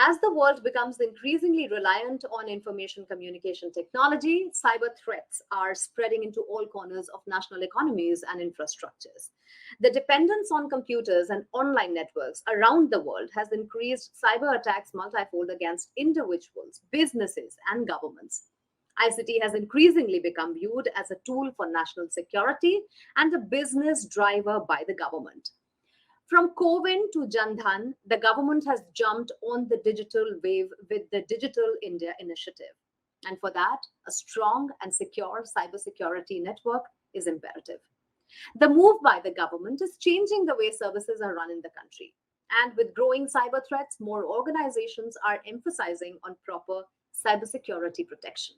As the world becomes increasingly reliant on information communication technology, cyber threats are spreading into all corners of national economies and infrastructures. The dependence on computers and online networks around the world has increased cyber attacks multifold against individuals, businesses, and governments. ICT has increasingly become viewed as a tool for national security and a business driver by the government. From COVID to Jandhan, the government has jumped on the digital wave with the Digital India initiative. And for that, a strong and secure cybersecurity network is imperative. The move by the government is changing the way services are run in the country. And with growing cyber threats, more organizations are emphasizing on proper cybersecurity protection.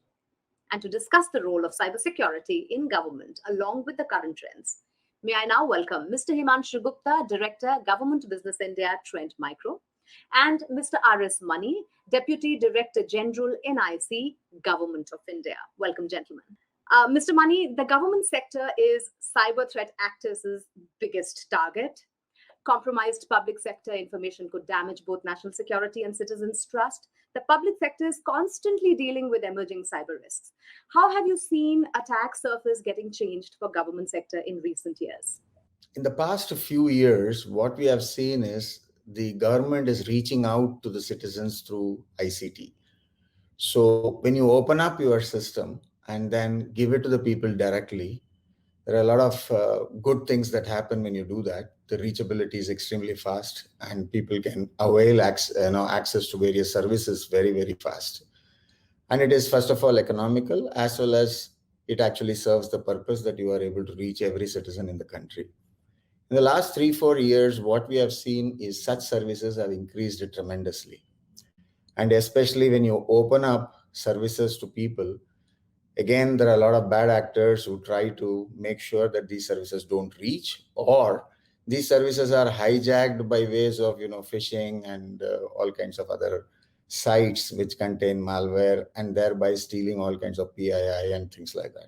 And to discuss the role of cybersecurity in government along with the current trends, may I now welcome Mr. Himashu Gupta, Director, Government Business India, Trend Micro, and Mr. R.S. Mani, Deputy Director General, NIC, Government of India. Welcome, gentlemen. Mr. Mani, the government sector is cyber threat actors' biggest target. Compromised public sector information could damage both national security and citizens' trust. The public sector is constantly dealing with emerging cyber risks. How have you seen attack surface getting changed for government sector in recent years? In the past few years, what we have seen is the government is reaching out to the citizens through ICT. So when you open up your system and then give it to the people directly, there are a lot of good things that happen when you do that. The reachability is extremely fast and people can avail access to various services very, very fast. And it is, first of all, economical, as well as it actually serves the purpose that you are able to reach every citizen in the country. In the last 3-4 years, what we have seen is such services have increased tremendously. And especially when you open up services to people, again, there are a lot of bad actors who try to make sure that these services don't reach, or these services are hijacked by ways of, phishing and all kinds of other sites which contain malware and thereby stealing all kinds of PII and things like that.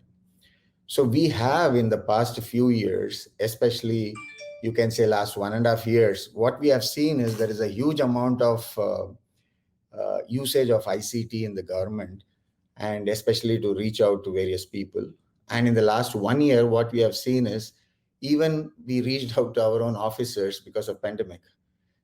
So we have in the past few years, especially you can say last 1.5 years, what we have seen is there is a huge amount of usage of ICT in the government, and especially to reach out to various people. And in the last 1 year, what we have seen is even we reached out to our own officers because of pandemic.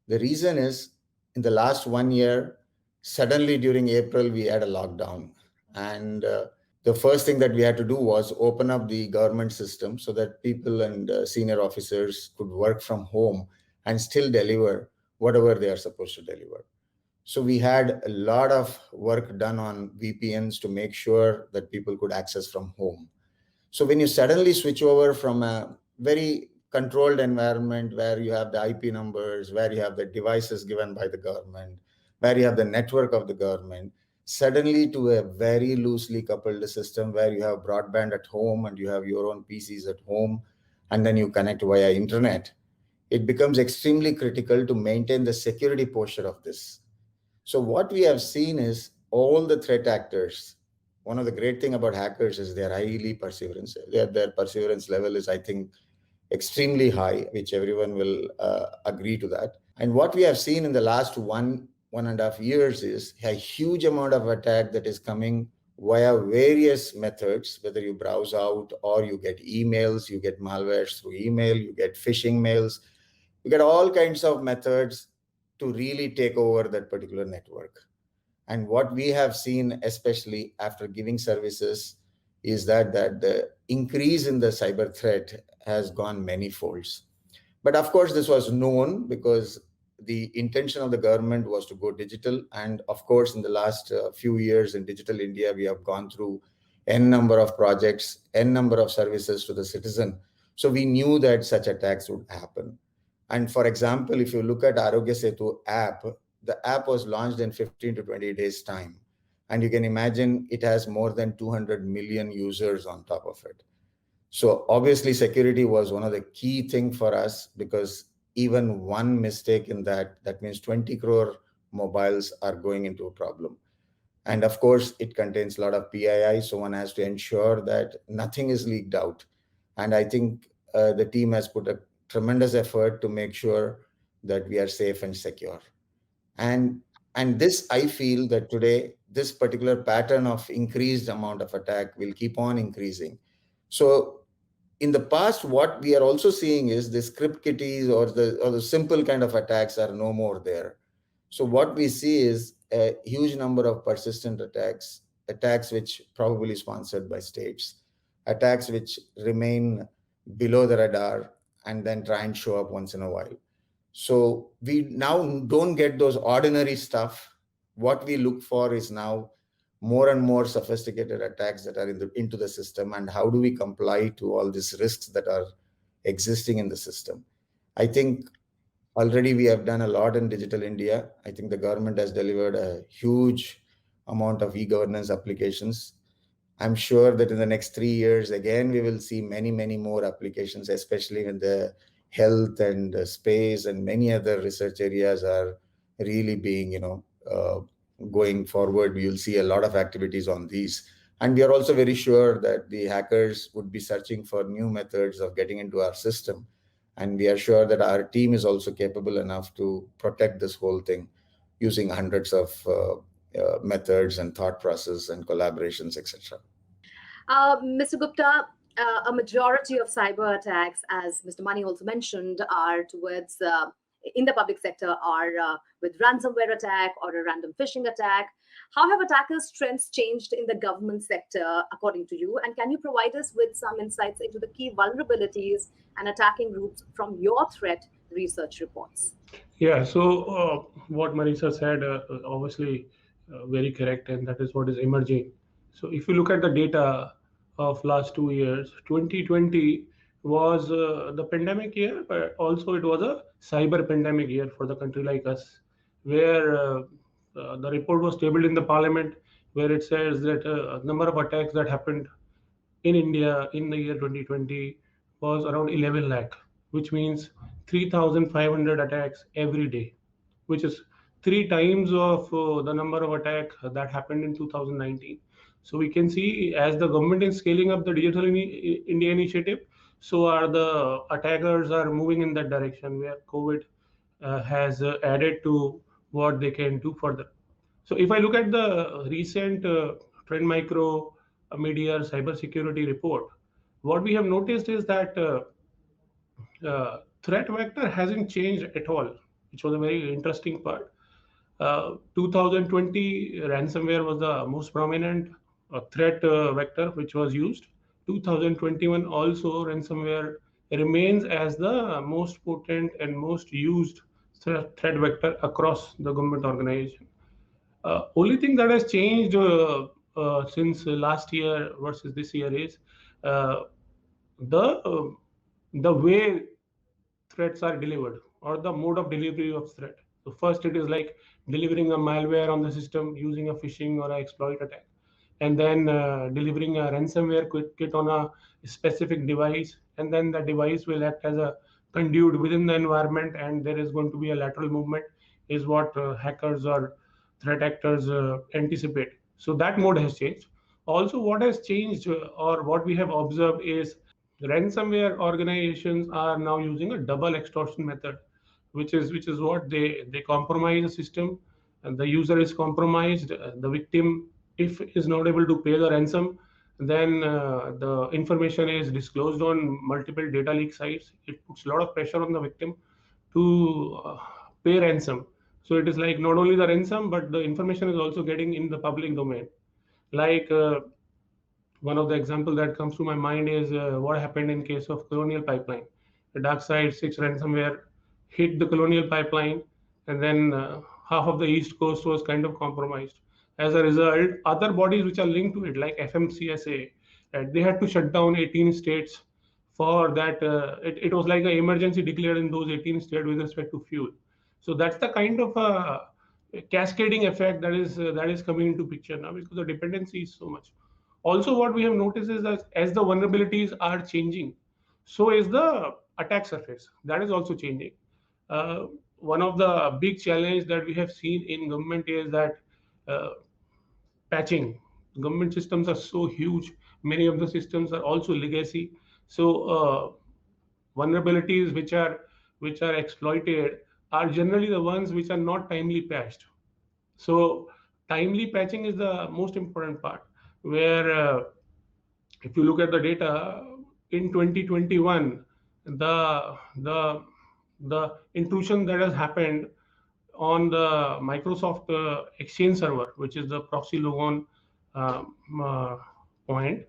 The reason is in the last 1 year, suddenly during April, we had a lockdown. And the first thing that we had to do was open up the government system so that people and senior officers could work from home and still deliver whatever they are supposed to deliver. So we had a lot of work done on VPNs to make sure that people could access from home. So when you suddenly switch over from a very controlled environment where you have the IP numbers, where you have the devices given by the government, where you have the network of the government, suddenly to a very loosely coupled system where you have broadband at home and you have your own PCs at home, and then you connect via internet, it becomes extremely critical to maintain the security posture of this. So what we have seen is all the threat actors. One of the great things about hackers is they're highly perseverance. Their perseverance level is, I think, extremely high, which everyone will agree to that. And what we have seen in the last 1.5 years is a huge amount of attack that is coming via various methods, whether you browse out or you get emails, you get malwares through email, you get phishing mails, you get all kinds of methods to really take over that particular network. And what we have seen, especially after giving services, is that the increase in the cyber threat has gone many folds. But of course, this was known because the intention of the government was to go digital. And of course, in the last few years in Digital India, we have gone through N number of projects, N number of services to the citizen. So we knew that such attacks would happen. And for example, if you look at Arogya Setu app, the app was launched in 15 to 20 days time. And you can imagine it has more than 200 million users on top of it. So obviously security was one of the key things for us, because even one mistake in that means 20 crore mobiles are going into a problem. And of course, it contains a lot of PII. So one has to ensure that nothing is leaked out. And I think the team has put a tremendous effort to make sure that we are safe and secure. And And this, I feel that today, this particular pattern of increased amount of attack will keep on increasing. So in the past, what we are also seeing is the script kiddies or the simple kind of attacks are no more there. So what we see is a huge number of persistent attacks, attacks which probably sponsored by states, attacks which remain below the radar and then try and show up once in a while. So we now don't get those ordinary stuff. What we look for is now more and more sophisticated attacks that are into the system, and how do we comply to all these risks that are existing in the system. I think already we have done a lot in Digital India. I think the government has delivered a huge amount of e-governance applications. I'm sure that in the next 3 years, again, we will see many, many more applications, especially in the health and space and many other research areas are really being, going forward. You'll see a lot of activities on these. And we are also very sure that the hackers would be searching for new methods of getting into our system. And we are sure that our team is also capable enough to protect this whole thing using hundreds of methods and thought process and collaborations, etc. Mr. Gupta, a majority of cyber attacks, as Mr. Mani also mentioned, are towards in the public sector are with ransomware attack or a random phishing attack. How have attackers' trends changed in the government sector, according to you? And can you provide us with some insights into the key vulnerabilities and attacking groups from your threat research reports? Yeah, so what Marisa said, obviously very correct, and that is what is emerging. So if you look at the data of last 2 years, 2020 was the pandemic year, but also it was a cyber pandemic year for the country like us, where the report was tabled in the parliament, where it says that number of attacks that happened in India in the year 2020 was around 11 lakh, which means 3,500 attacks every day, which is 3 times of the number of attacks that happened in 2019. So we can see as the government is scaling up the Digital India initiative, so are the attackers are moving in that direction where COVID has added to what they can do further. So if I look at the recent Trend Micro AMEA cybersecurity report, what we have noticed is that threat vector hasn't changed at all, which was a very interesting part. 2020 ransomware was the most prominent threat vector which was used. 2021 also ransomware remains as the most potent and most used threat vector across the government organization. Only thing that has changed since last year versus this year is uh, the way threats are delivered or the mode of delivery of threat. So first it is like delivering a malware on the system using a phishing or an exploit attack, and then delivering a ransomware kit on a specific device, and then the device will act as a conduit within the environment, and there is going to be a lateral movement, is what hackers or threat actors anticipate. So that mode has changed. Also, what has changed or what we have observed is ransomware organizations are now using a double extortion method, which is what they compromise the system, and the user is compromised. The victim, if is not able to pay the ransom, then the information is disclosed on multiple data leak sites. It puts a lot of pressure on the victim to pay ransom. So it is like not only the ransom, but the information is also getting in the public domain. Like one of the example that comes to my mind is what happened in case of Colonial Pipeline. The DarkSide 6 ransomware hit the Colonial Pipeline, and then half of the East Coast was kind of compromised. As a result, other bodies which are linked to it, like FMCSA, they had to shut down 18 states for that. It was like an emergency declared in those 18 states with respect to fuel. So that's the kind of cascading effect that is coming into picture now because the dependency is so much. Also, what we have noticed is that as the vulnerabilities are changing, so is the attack surface. That is also changing. One of the big challenge that we have seen in government is that uh, patching. Government systems are so huge. Many of the systems are also legacy. So vulnerabilities which are exploited are generally the ones which are not timely patched. So timely patching is the most important part, where if you look at the data in 2021, the the intrusion that has happened on the Microsoft Exchange server, which is the proxy logon um, uh, point,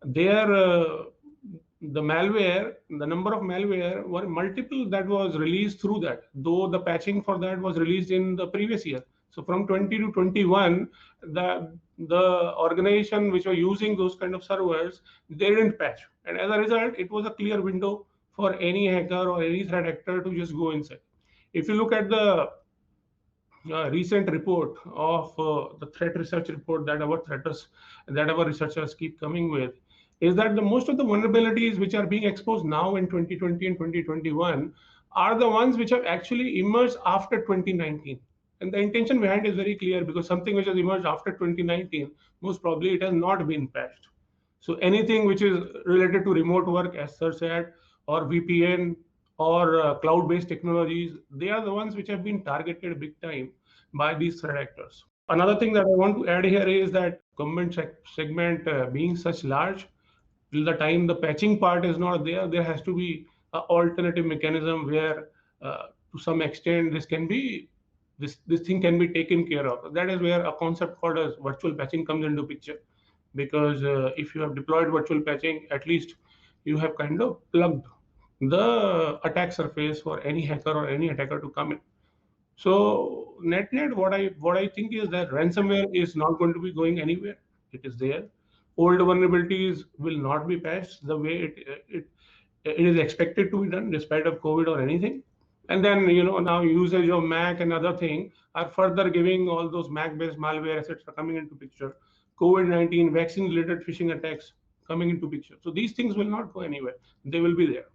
there the malware, the number of malware were multiple that was released through that, though the patching for that was released in the previous year. So from 20 to 21, the organization which were using those kind of servers, they didn't patch, and as a result, it was a clear window for any hacker or any threat actor to just go inside. If you look at the recent report of the threat research report that our researchers keep coming with, is that the most of the vulnerabilities which are being exposed now in 2020 and 2021 are the ones which have actually emerged after 2019. And the intention behind is very clear, because something which has emerged after 2019, most probably it has not been patched. So anything which is related to remote work, as Sir said, or VPN, or cloud-based technologies, they are the ones which have been targeted big time by these threat actors. Another thing that I want to add here is that government segment being such large, till the time the patching part is not there, there has to be an alternative mechanism where, to some extent, this thing can be taken care of. That is where a concept called as virtual patching comes into picture, because if you have deployed virtual patching, at least you have kind of plugged the attack surface for any hacker or any attacker to come in. So net, what I think is that ransomware is not going to be going anywhere. It is there. Old vulnerabilities will not be patched the way it is expected to be done, despite of COVID or anything. And then, now usage of Mac and other thing are further giving all those Mac-based malware assets are coming into picture. COVID-19 vaccine-related phishing attacks coming into picture. So these things will not go anywhere. They will be there.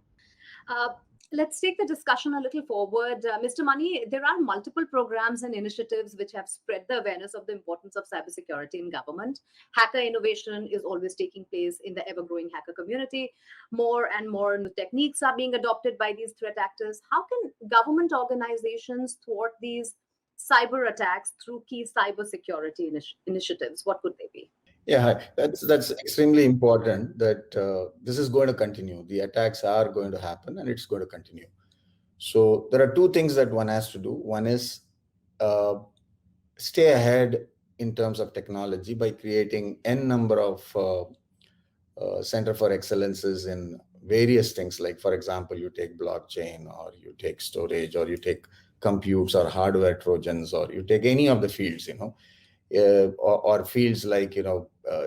Let's take the discussion a little forward. Mr. Mani, there are multiple programs and initiatives which have spread the awareness of the importance of cybersecurity in government. Hacker innovation is always taking place in the ever-growing hacker community. More and more new techniques are being adopted by these threat actors. How can government organizations thwart these cyber attacks through key cybersecurity initiatives? What could they be? Yeah, that's extremely important, that this is going to continue. The attacks are going to happen and it's going to continue. So there are two things that one has to do. One is stay ahead in terms of technology by creating n number of Center for Excellences in various things. Like, for example, you take blockchain, or you take storage, or you take computes or hardware trojans, or you take any of the fields, or fields like,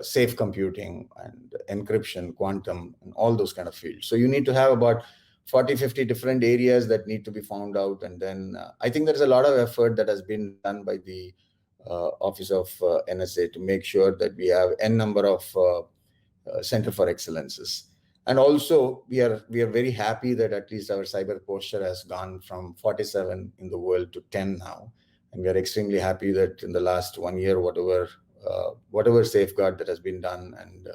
safe computing and encryption, quantum, and all those kind of fields. So you need to have about 40, 50 different areas that need to be found out. And then I think there's a lot of effort that has been done by the Office of NSA to make sure that we have n number of Center for Excellences. And also, we are very happy that at least our cyber posture has gone from 47 in the world to 10 now. And we are extremely happy that in the last 1 year, whatever safeguard that has been done and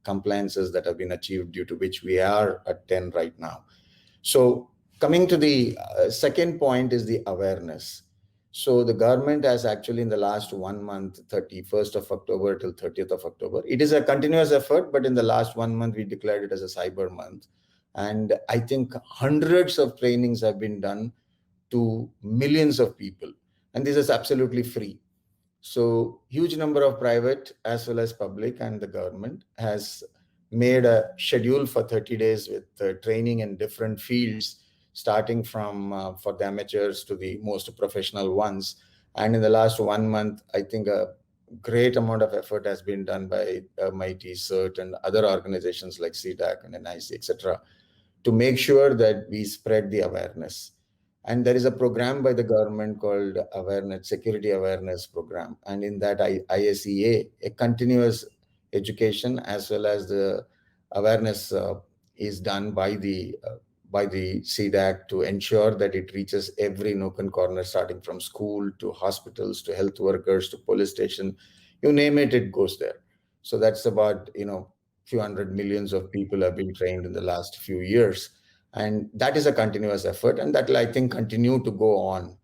compliances that have been achieved, due to which we are at 10 right now. So coming to the second point is the awareness. So the government has actually, in the last 1 month, 31st of October till 30th of October, it is a continuous effort, but in the last 1 month, we declared it as a cyber month. And I think hundreds of trainings have been done to millions of people. And this is absolutely free. So huge number of private as well as public and the government has made a schedule for 30 days with training in different fields, starting from for the amateurs to the most professional ones. And in the last 1 month, I think a great amount of effort has been done by MeitY, CERT, and other organizations like CDAC and NIC, etc., to make sure that we spread the awareness. And there is a program by the government called Security Awareness Program. And in that ISEA, a continuous education as well as the awareness is done by the CDAC to ensure that it reaches every nook and corner, starting from school to hospitals to health workers to police station. You name it, it goes there. So that's about, few hundred millions of people have been trained in the last few years. And that is a continuous effort, and that will, I think, continue to go on.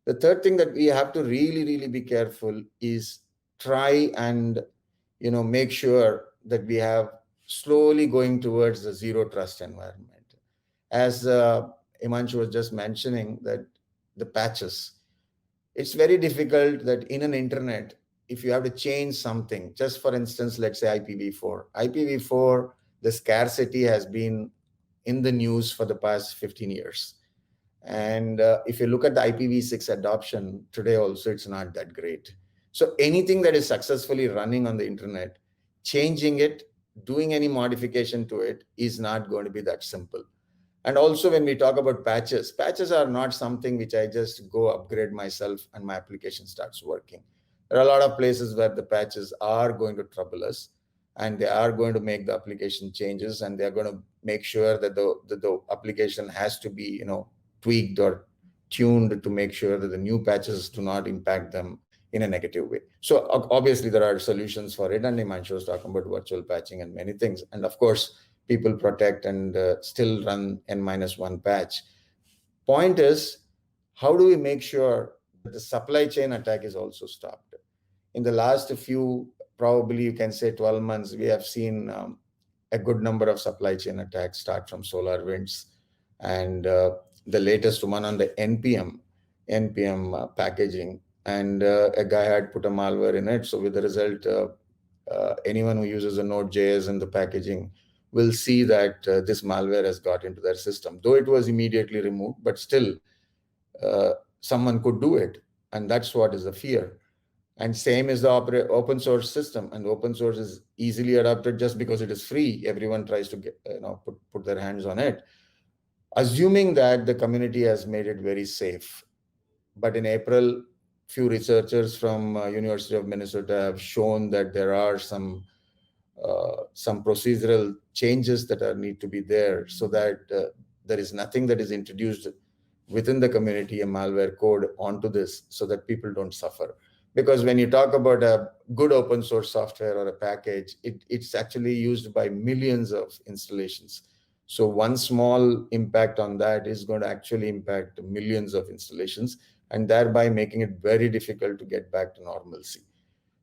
The third thing that we have to really be careful is try and make sure that we have slowly going towards the zero trust environment. As Himanshu was just mentioning, that the patches, it's very difficult that in an internet, if you have to change something, just for instance, let's say IPv4, the scarcity has been in the news for the past 15 years. And if you look at the IPv6 adoption today also, it's not that great. So anything that is successfully running on the internet, changing it, doing any modification to it is not going to be that simple. And also when we talk about patches are not something which I just go upgrade myself and my application starts working. There are a lot of places where the patches are going to trouble us, and they are going to make the application changes, and they're going to make sure that the application has to be, tweaked or tuned to make sure that the new patches do not impact them in a negative way. So obviously there are solutions for it, and Himanshu was talking about virtual patching and many things. And of course, people protect and still run N-1 patch. Point is, how do we make sure that the supply chain attack is also stopped? In the last few, probably you can say 12 months, we have seen a good number of supply chain attacks start from SolarWinds, and the latest one on the NPM packaging, and a guy had put a malware in it. So with the result, anyone who uses a Node.js in the packaging will see that this malware has got into their system. Though it was immediately removed, but still someone could do it. And that's what is the fear. And same is the open source system. And open source is easily adopted just because it is free. Everyone tries to get, put their hands on it, assuming that the community has made it very safe. But in April, few researchers from University of Minnesota have shown that there are some procedural changes that need to be there, so that there is nothing that is introduced within the community, a malware code onto this, so that people don't suffer. Because when you talk about a good open source software or a package, it's actually used by millions of installations. So one small impact on that is going to actually impact millions of installations, and thereby making it very difficult to get back to normalcy.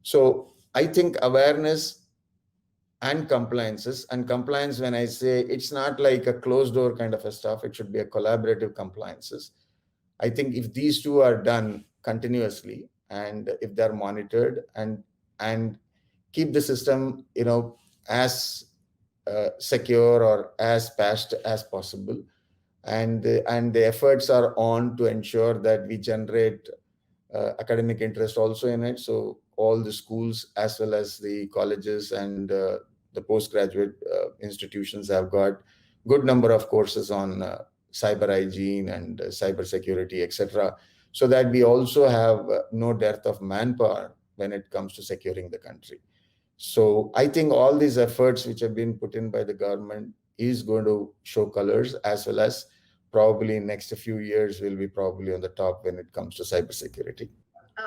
So I think awareness and compliances, and compliance, when I say, it's not like a closed door kind of a stuff, it should be a collaborative compliances. I think if these two are done continuously, and if they're monitored and keep the system, as secure or as patched as possible, and the efforts are on to ensure that we generate academic interest also in it. So all the schools as well as the colleges and the postgraduate institutions have got good number of courses on cyber hygiene and cybersecurity, etc., so that we also have no dearth of manpower when it comes to securing the country. So I think all these efforts which have been put in by the government is going to show colors, as well as probably in next few years will be probably on the top when it comes to cybersecurity.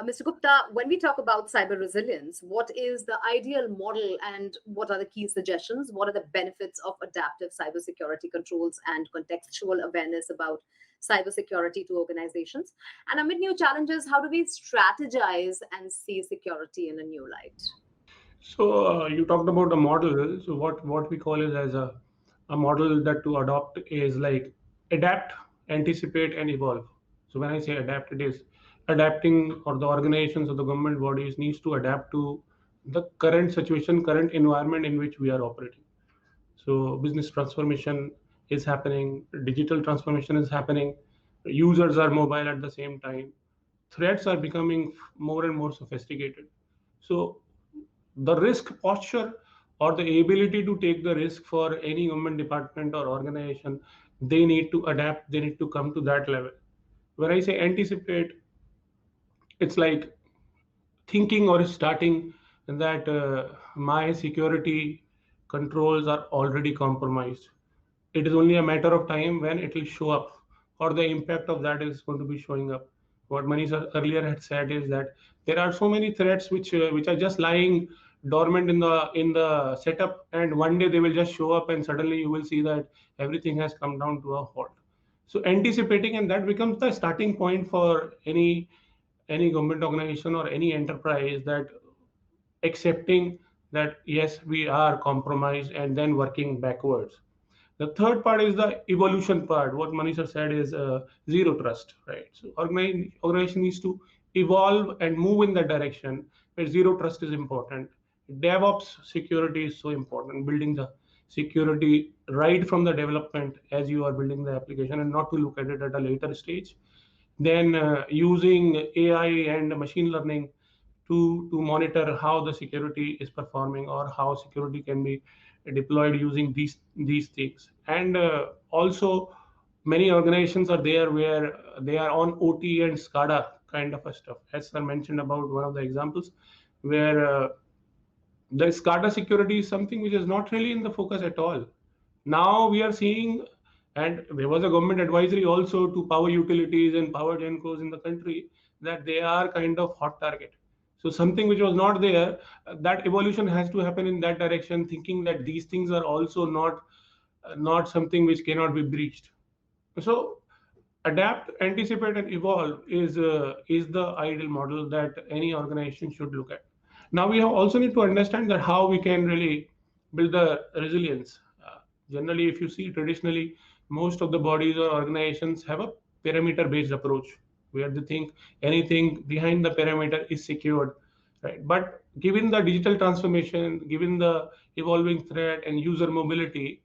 Mr. Gupta, when we talk about cyber resilience, what is the ideal model and what are the key suggestions? What are the benefits of adaptive cybersecurity controls and contextual awareness about cybersecurity to organizations? And amid new challenges, how do we strategize and see security in a new light? So you talked about a model. So what we call is as a model that to adopt is like adapt, anticipate, and evolve. So when I say adapt, it is adapting, or the organizations or the government bodies needs to adapt to the current situation, current environment in which we are operating. So business transformation is happening, digital transformation is happening, users are mobile at the same time, threats are becoming more and more sophisticated. So the risk posture or the ability to take the risk for any government department or organization, they need to adapt, they need to come to that level. When I say anticipate, it's like thinking or starting that my security controls are already compromised. It is only a matter of time when it will show up, or the impact of that is going to be showing up. What Manish earlier had said is that there are so many threats which are just lying dormant in the setup, and one day they will just show up, and suddenly you will see that everything has come down to a halt. So anticipating, and that becomes the starting point for any government organization or any enterprise, that accepting that yes, we are compromised, and then working backwards. The third part is the evolution part. What Manisha said is zero trust, right? So organization needs to evolve and move in that direction where zero trust is important. DevOps security is so important, building the security right from the development as you are building the application, and not to look at it at a later stage. Then using AI and machine learning to monitor how the security is performing, or how security can be deployed using these things. And also, many organizations are there where they are on OT and SCADA kind of a stuff. As sir mentioned about one of the examples, where the SCADA security is something which is not really in the focus at all. Now we are seeing, and there was a government advisory also to power utilities and power gencos in the country, that they are kind of hot target. So something which was not there, that evolution has to happen in that direction, thinking that these things are also not something which cannot be breached. So adapt, anticipate, and evolve is the ideal model that any organization should look at. Now we have also need to understand that how we can really build the resilience. Generally, if you see traditionally, most of the bodies or organizations have a perimeter-based approach, where they think anything behind the perimeter is secured, right? But given the digital transformation, given the evolving threat and user mobility,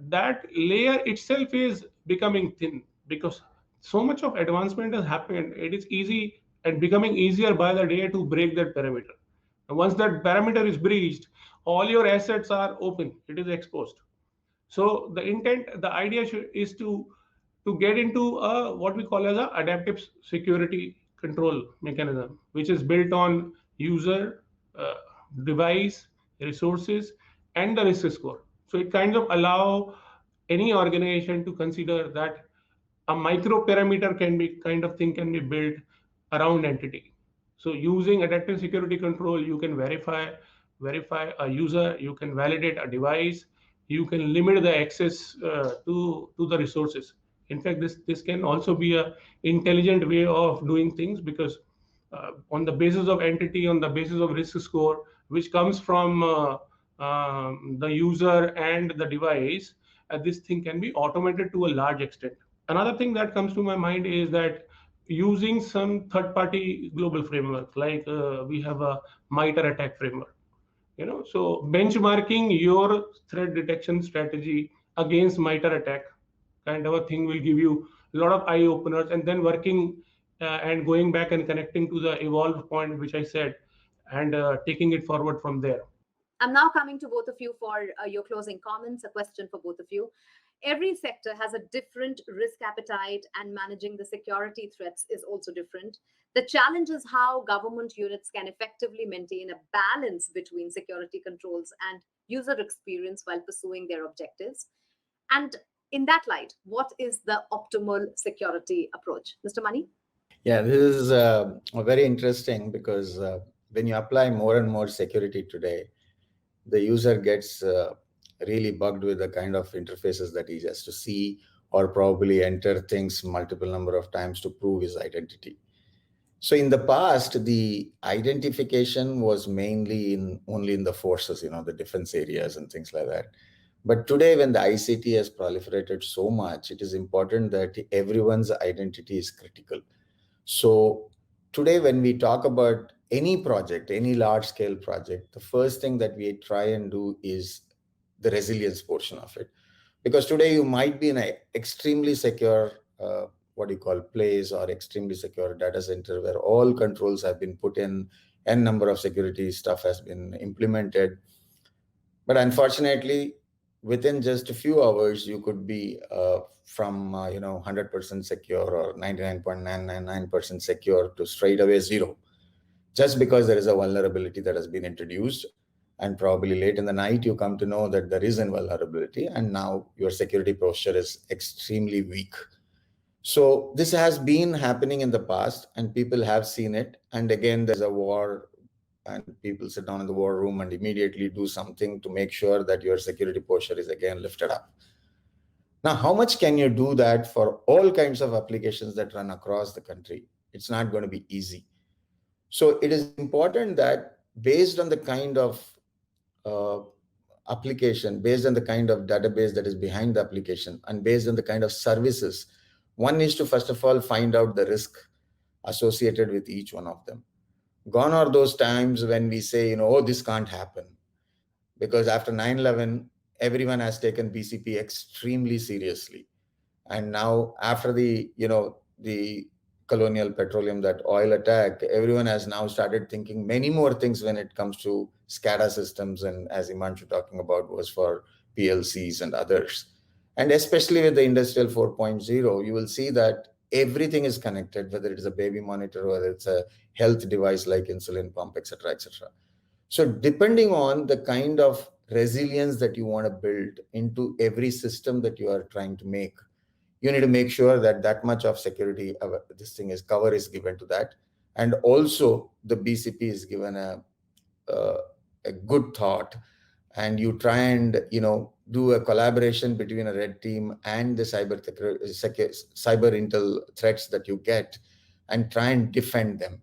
that layer itself is becoming thin, because so much of advancement has happened. It is easy and becoming easier by the day to break that parameter. And once that parameter is breached, all your assets are open, it is exposed. So the intent, the idea is to get into a what we call as a adaptive security control mechanism, which is built on user, uh, device, resources, and the risk score. So it kind of allow any organization to consider that a micro parameter can be kind of thing can be built around entity. So using adaptive security control, you can verify a user, you can validate a device, you can limit the access to the resources. In fact, this can also be a intelligent way of doing things, because on the basis of entity, on the basis of risk score, which comes from the user and the device, this thing can be automated to a large extent. Another thing that comes to my mind is that using some third-party global framework, like we have a MeitY attack framework, so benchmarking your threat detection strategy against MeitY attack kind of a thing will give you a lot of eye openers, and then working and going back and connecting to the evolve point, which I said, and taking it forward from there. I'm now coming to both of you for your closing comments, a question for both of you. Every sector has a different risk appetite, and managing the security threats is also different. The challenge is how government units can effectively maintain a balance between security controls and user experience while pursuing their objectives. And in that light, what is the optimal security approach? Mr. Mani? Yeah, this is very interesting, because when you apply more and more security today, the user gets really bugged with the kind of interfaces that he has to see, or probably enter things multiple number of times to prove his identity. So in the past, the identification was mainly only in the forces, the defense areas and things like that. But today, when the ICT has proliferated so much, it is important that everyone's identity is critical. So today, when we talk about any project, any large scale project, the first thing that we try and do is the resilience portion of it. Because today you might be in an extremely secure, what you call place, or extremely secure data center, where all controls have been put in, n number of security stuff has been implemented. But unfortunately, within just a few hours, you could be from 100% secure or 99.999% secure to straight away zero, just because there is a vulnerability that has been introduced. And probably late in the night, you come to know that there is a vulnerability, and now your security posture is extremely weak. So this has been happening in the past, and people have seen it. And again, there's a war, and people sit down in the war room and immediately do something to make sure that your security posture is again lifted up. Now, how much can you do that for all kinds of applications that run across the country? It's not going to be easy. So it is important that based on the kind of uh, application, based on the kind of database that is behind the application, and based on the kind of services, one needs to first of all find out the risk associated with each one of them. Gone are those times when we say, oh, this can't happen. Because after 9/11, everyone has taken BCP extremely seriously. And now after the colonial petroleum, that oil attack, everyone has now started thinking many more things when it comes to SCADA systems. And as Himanshu talking about was for PLCs and others. And especially with the Industrial 4.0, you will see that everything is connected, whether it is a baby monitor, whether it's a health device like insulin pump, etc., etc. So depending on the kind of resilience that you want to build into every system that you are trying to make, you need to make sure that that much of security, this thing is cover is given to that. And also the BCP is given a good thought, and you try and, do a collaboration between a red team and the cyber intel threats that you get, and try and defend them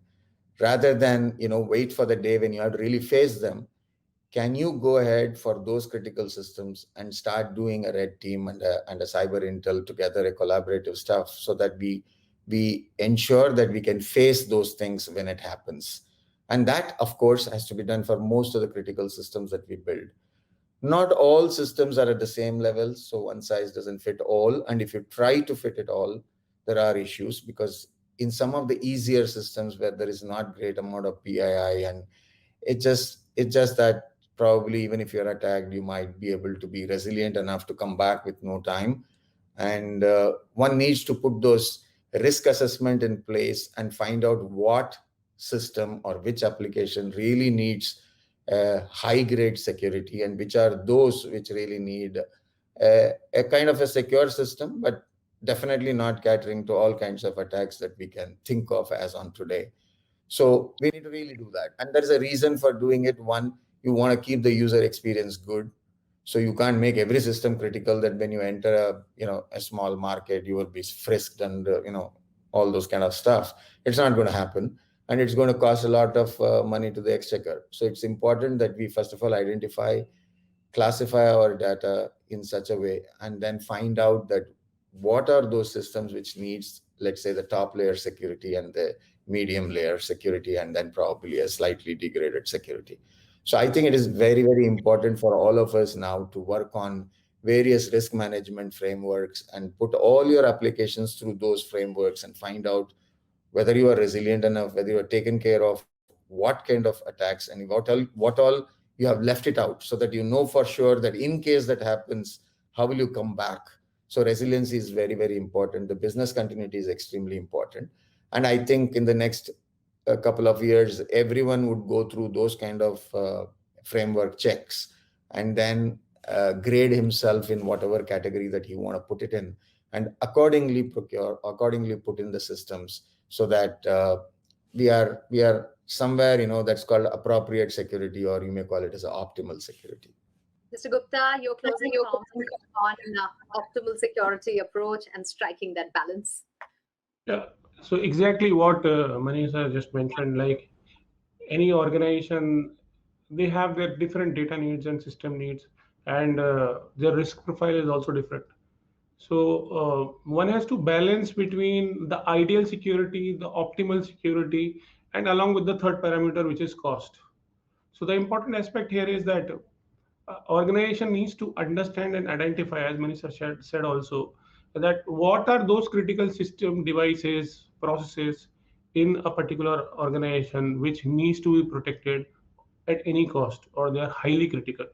rather than, wait for the day when you have to really face them. Can you go ahead for those critical systems and start doing a red team and a cyber intel together, a collaborative stuff, so that we ensure that we can face those things when it happens. And that, of course, has to be done for most of the critical systems that we build. Not all systems are at the same level, so one size doesn't fit all. And if you try to fit it all, there are issues, because in some of the easier systems where there is not great amount of PII, and it's just that probably even if you're attacked, you might be able to be resilient enough to come back with no time. And one needs to put those risk assessment in place and find out what system or which application really needs high grade security, and which are those which really need a kind of a secure system, but definitely not catering to all kinds of attacks that we can think of as on today. So we need to really do that. And there's a reason for doing it. One, you want to keep the user experience good. So you can't make every system critical that when you enter a small market, you will be frisked and, all those kind of stuff. It's not going to happen. And it's going to cost a lot of money to the exchequer. So it's important that we, first of all, identify, classify our data in such a way, and then find out that what are those systems which needs, let's say, the top layer security and the medium layer security, and then probably a slightly degraded security. So I think it is very, very important for all of us now to work on various risk management frameworks and put all your applications through those frameworks and find out whether you are resilient enough, whether you are taken care of, what kind of attacks, and what all you have left it out, so that you know for sure that in case that happens, how will you come back? So resiliency is very, very important. The business continuity is extremely important. And I think in the next couple of years, everyone would go through those kind of framework checks, and then grade himself in whatever category that he want to put it in, and accordingly put in the systems, so that we are somewhere, that's called appropriate security, or you may call it as optimal security. Mr. Gupta, your closing comments on optimal security approach and striking that balance. Yeah, so exactly what Manish just mentioned, like any organization, they have their different data needs and system needs, and their risk profile is also different. So one has to balance between the ideal security, the optimal security, and along with the third parameter, which is cost. So the important aspect here is that organization needs to understand and identify, as Manish said also, that what are those critical system devices, processes in a particular organization which needs to be protected at any cost, or they are highly critical.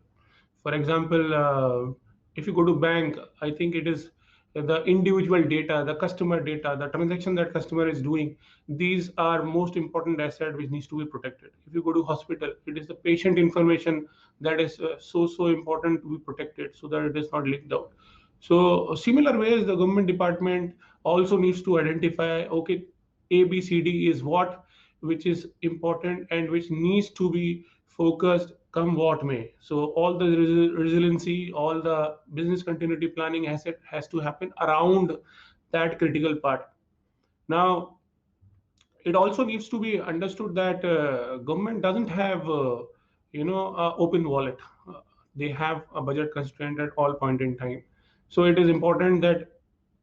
For example, if you go to bank, I think it is the individual data, the customer data, the transaction that customer is doing. These are most important asset which needs to be protected. If you go to hospital, it is the patient information that is so important to be protected, so that it is not leaked out. So similar ways, the government department also needs to identify, okay, A, B, C, D is what, which is important and which needs to be focused, come what may. So all the resiliency, all the business continuity planning has to happen around that critical part. Now, it also needs to be understood that government doesn't have open wallet. They have a budget constraint at all point in time. So it is important that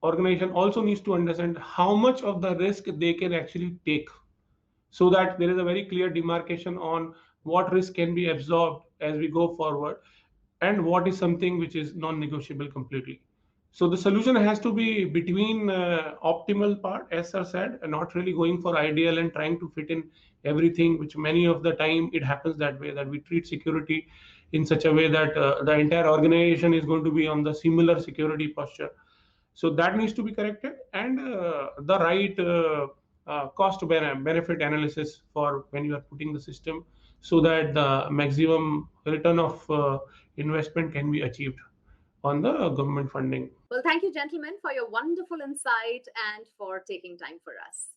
organization also needs to understand how much of the risk they can actually take, so that there is a very clear demarcation on what risk can be absorbed as we go forward and what is something which is non-negotiable completely. So the solution has to be between optimal part, as sir said, and not really going for ideal and trying to fit in everything, which many of the time it happens that way, that we treat security in such a way that the entire organization is going to be on the similar security posture. So that needs to be corrected, and the right cost benefit analysis for when you are putting the system, so that the maximum return of investment can be achieved on the government funding. Well, thank you, gentlemen, for your wonderful insight and for taking time for us.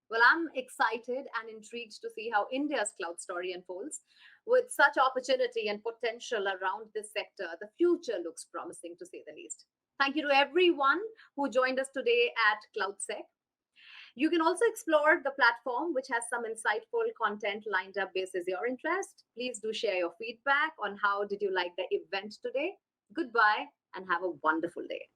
Well, I'm excited and intrigued to see how India's cloud story unfolds. With such opportunity and potential around this sector, the future looks promising, to say the least. Thank you to everyone who joined us today at CloudSec. You can also explore the platform, which has some insightful content lined up based on your interest. Please do share your feedback on how did you like the event today. Goodbye and have a wonderful day.